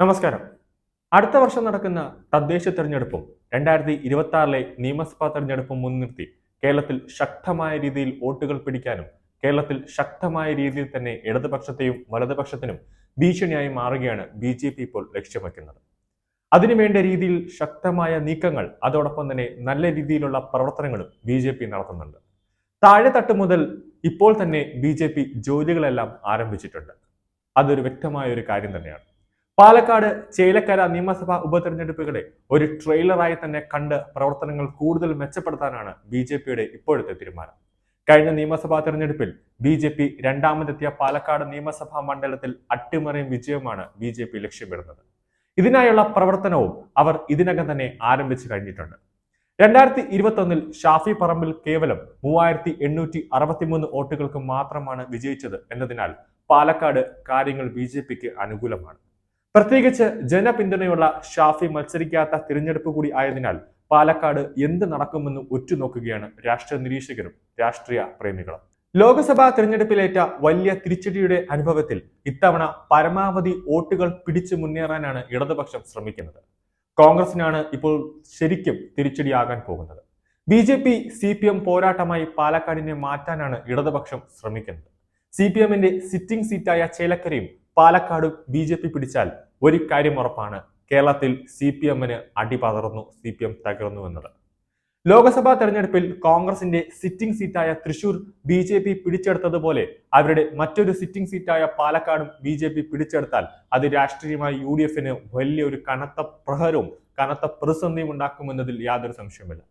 നമസ്കാരം. അടുത്ത വർഷം നടക്കുന്ന തദ്ദേശ തെരഞ്ഞെടുപ്പും 2026 നിയമസഭാ തെരഞ്ഞെടുപ്പും മുൻനിർത്തി കേരളത്തിൽ ശക്തമായ രീതിയിൽ വോട്ടുകൾ പിടിക്കാനും കേരളത്തിൽ ശക്തമായ രീതിയിൽ തന്നെ ഇടതുപക്ഷത്തെയും വലതുപക്ഷത്തിനും ഭീഷണിയായി മാറുകയാണ് ബി ഇപ്പോൾ ലക്ഷ്യം വയ്ക്കുന്നത്. അതിനുവേണ്ട രീതിയിൽ ശക്തമായ നീക്കങ്ങൾ അതോടൊപ്പം തന്നെ നല്ല രീതിയിലുള്ള പ്രവർത്തനങ്ങളും ബി നടത്തുന്നുണ്ട്. താഴെത്തട്ട് മുതൽ ഇപ്പോൾ തന്നെ ബി ജോലികളെല്ലാം ആരംഭിച്ചിട്ടുണ്ട്. അതൊരു വ്യക്തമായ ഒരു കാര്യം തന്നെയാണ്. പാലക്കാട് ചേലക്കര നിയമസഭാ ഉപതെരഞ്ഞെടുപ്പുകളെ ഒരു ട്രെയിലറായി തന്നെ കണ്ട് പ്രവർത്തനങ്ങൾ കൂടുതൽ മെച്ചപ്പെടുത്താനാണ് ബി ഇപ്പോഴത്തെ തീരുമാനം. കഴിഞ്ഞ നിയമസഭാ തെരഞ്ഞെടുപ്പിൽ ബി രണ്ടാമതെത്തിയ പാലക്കാട് നിയമസഭാ മണ്ഡലത്തിൽ അട്ടിമറി വിജയമാണ് ബി ലക്ഷ്യമിടുന്നത്. ഇതിനായുള്ള പ്രവർത്തനവും അവർ ഇതിനകം തന്നെ ആരംഭിച്ചു കഴിഞ്ഞിട്ടുണ്ട്. 2021 ഷാഫി പറമ്പിൽ കേവലം 3863 വോട്ടുകൾക്ക് മാത്രമാണ് വിജയിച്ചത് എന്നതിനാൽ പാലക്കാട് കാര്യങ്ങൾ ബി അനുകൂലമാണ്. പ്രത്യേകിച്ച് ജനപിന്തുണയുള്ള ഷാഫി മത്സരിക്കാത്ത തിരഞ്ഞെടുപ്പ് കൂടി ആയതിനാൽ പാലക്കാട് എന്ത് നടക്കുമെന്ന് ഉറ്റുനോക്കുകയാണ് രാഷ്ട്രീയ നിരീക്ഷകരും രാഷ്ട്രീയ പ്രേമികളും. ലോക്സഭാ തിരഞ്ഞെടുപ്പിലേറ്റ വലിയ തിരിച്ചടിയുടെ അനുഭവത്തിൽ ഇത്തവണ പരമാവധി വോട്ടുകൾ പിടിച്ചു മുന്നേറാനാണ് ഇടതുപക്ഷം ശ്രമിക്കുന്നത്. കോൺഗ്രസിനാണ് ഇപ്പോൾ ശരിക്കും തിരിച്ചടിയാകാൻ പോകുന്നത്. CPM പോരാട്ടമായി പാലക്കാടിനെ മാറ്റാനാണ് ഇടതുപക്ഷം ശ്രമിക്കുന്നത്. CPMന്റെ സിറ്റിംഗ് സീറ്റായ ചേലക്കരയും പാലക്കാടും ബി പിടിച്ചാൽ ഒരു കാര്യം ഉറപ്പാണ്, കേരളത്തിൽ CPMന് അടി പതറുന്നു, CPM തകർന്നു എന്നത്. ലോക്സഭാ തെരഞ്ഞെടുപ്പിൽ കോൺഗ്രസിന്റെ സിറ്റിംഗ് സീറ്റായ തൃശൂർ ബി പിടിച്ചെടുത്തതുപോലെ അവരുടെ മറ്റൊരു സിറ്റിംഗ് സീറ്റായ പാലക്കാടും ബി പിടിച്ചെടുത്താൽ അത് രാഷ്ട്രീയമായി UDFന് വലിയൊരു കനത്ത പ്രഹരവും കനത്ത പ്രതിസന്ധിയും ഉണ്ടാക്കുമെന്നതിൽ യാതൊരു സംശയമില്ല.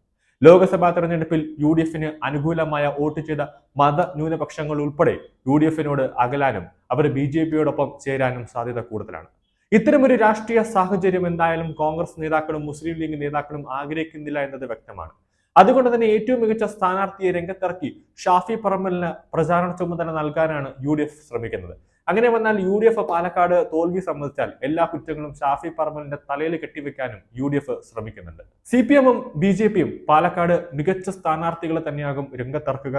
ലോക്സഭാ തെരഞ്ഞെടുപ്പിൽ UDFന് അനുകൂലമായ വോട്ട് ചെയ്ത മത ന്യൂനപക്ഷങ്ങൾ ഉൾപ്പെടെ UDFനോട് അകലാനും അവർ ബിജെപിയോടൊപ്പം ചേരാനും സാധ്യത കൂടുതലാണ്. ഇത്തരമൊരു രാഷ്ട്രീയ സാഹചര്യം എന്തായാലും കോൺഗ്രസ് നേതാക്കളും മുസ്ലിം ലീഗ് നേതാക്കളും ആഗ്രഹിക്കുന്നില്ല എന്നത് വ്യക്തമാണ്. അതുകൊണ്ട് തന്നെ ഏറ്റവും മികച്ച സ്ഥാനാർത്ഥിയെ രംഗത്തിറക്കി ഷാഫി പറമ്പലിന് പ്രചാരണ ചുമതല നൽകാനാണ് UDF ശ്രമിക്കുന്നത്. അങ്ങനെ വന്നാൽ UDF പാലക്കാട് തോൽവി സംബന്ധിച്ചാൽ എല്ലാ കുറ്റങ്ങളും ഷാഫി പറമ്പലിന്റെ തലയിൽ കെട്ടിവെക്കാനും UDF ശ്രമിക്കുന്നുണ്ട്. CPMും ബിജെപിയും പാലക്കാട് മികച്ച സ്ഥാനാർത്ഥികളെ തന്നെയാകും രംഗത്തിറക്കുക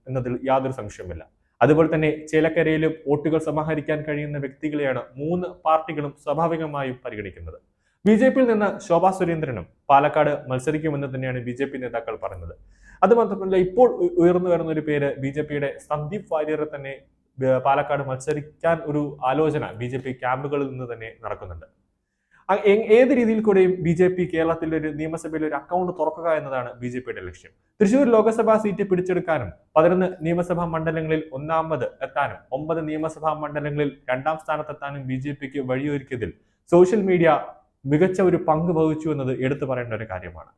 എന്നതിൽ യാതൊരു സംശയമില്ല. അതുപോലെ തന്നെ ചേലക്കരയിലും വോട്ടുകൾ സമാഹരിക്കാൻ കഴിയുന്ന വ്യക്തികളെയാണ് മൂന്ന് പാർട്ടികളും സ്വാഭാവികമായും പരിഗണിക്കുന്നത്. ബിജെപിയിൽ നിന്ന് ശോഭാ സുരേന്ദ്രനും പാലക്കാട് മത്സരിക്കുമെന്ന് തന്നെയാണ് ബിജെപി നേതാക്കൾ പറയുന്നത്. അതുമാത്രമല്ല, ഇപ്പോൾ ഉയർന്നു വരുന്ന ഒരു പേര് ബിജെപിയുടെ സന്ദീപ് വാര്യരെ തന്നെ പാലക്കാട് മത്സരിക്കാൻ ഒരു ആലോചന ബിജെപി ക്യാമ്പുകളിൽ നിന്ന് തന്നെ നടക്കുന്നുണ്ട്. ഏത് രീതിയിൽ കൂടെയും ബിജെപി കേരളത്തിൽ ഒരു നിയമസഭയിൽ ഒരു അക്കൗണ്ട് തുറക്കുക എന്നതാണ് ബിജെപിയുടെ ലക്ഷ്യം. തൃശൂർ ലോക്സഭാ സീറ്റ് പിടിച്ചെടുക്കാനും 11 നിയമസഭാ മണ്ഡലങ്ങളിൽ ഒന്നാമത് എത്താനും 9 നിയമസഭാ മണ്ഡലങ്ങളിൽ രണ്ടാം സ്ഥാനത്തെത്താനും ബിജെപിക്ക് വഴിയൊരുക്കിയതിൽ സോഷ്യൽ മീഡിയ മികച്ച ഒരു പങ്ക് വഹിച്ചു എന്നത് എടുത്തു പറയേണ്ട ഒരു കാര്യമാണ്.